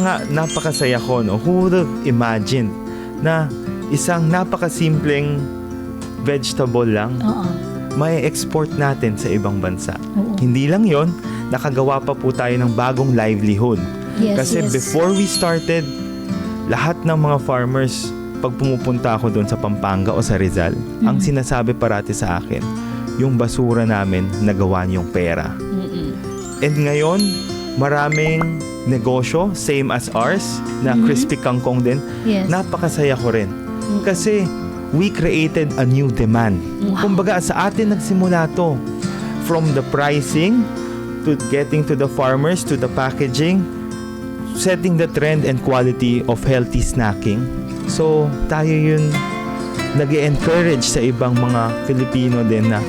nga napakasaya ko, no? Who would have imagined na isang napakasimpleng vegetable lang Oo. may export natin sa ibang bansa. Oo. Hindi lang yon, nakagawa pa po tayo ng bagong livelihood. Yes, Kasi yes. before we started, lahat ng mga farmers, pag pumupunta ako doon sa Pampanga o sa Rizal, ang sinasabi parati sa akin, yung basura namin nagawa niyong pera. And ngayon, maraming negosyo, same as ours, na crispy kangkong din. Yes. Napakasaya ko rin. Kasi we created a new demand. Kumbaga, sa atin nagsimula to. From the pricing, to getting to the farmers, to the packaging, setting the trend and quality of healthy snacking. So, tayo yun nag-encourage sa ibang mga Filipino din na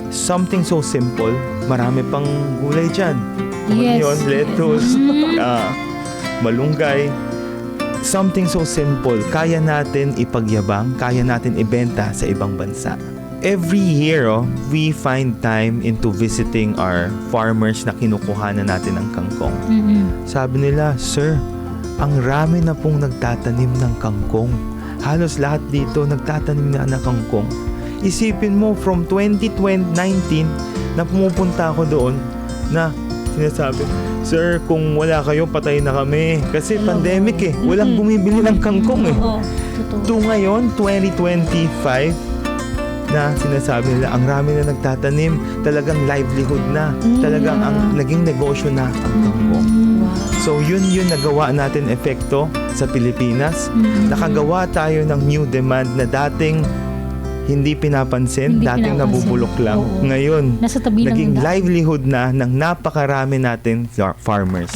something so simple, marami pang gulay dyan. Yes. Onion, lettuce, malunggay. Something so simple, kaya natin ipagyabang, kaya natin ibenta sa ibang bansa. Every year, we find time into visiting our farmers na kinukuhanan natin ng kangkong. Sabi nila, Sir, ang rami na pong nagtatanim ng kangkong. Halos lahat dito nagtatanim na ng kangkong. Isipin mo, from 2019 na pumupunta ako doon na sinasabi, Sir, kung wala kayo, patay na kami. Kasi pandemic eh. Walang bumibili ng kangkong eh. Oo. Totoo. To ngayon, 2025, na sinasabi nila, ang rami na nagtatanim, talagang livelihood na. Talagang ang naging negosyo na ang kangkong. So yun nagawa natin epekto sa Pilipinas. Nakagawa tayo ng new demand na dating hindi pinapansin, Hindi dating pinapansin. nabubulok lang. Oo. Ngayon, Nasa tabi lang naging ng daan. livelihood na ng napakarami natin farmers.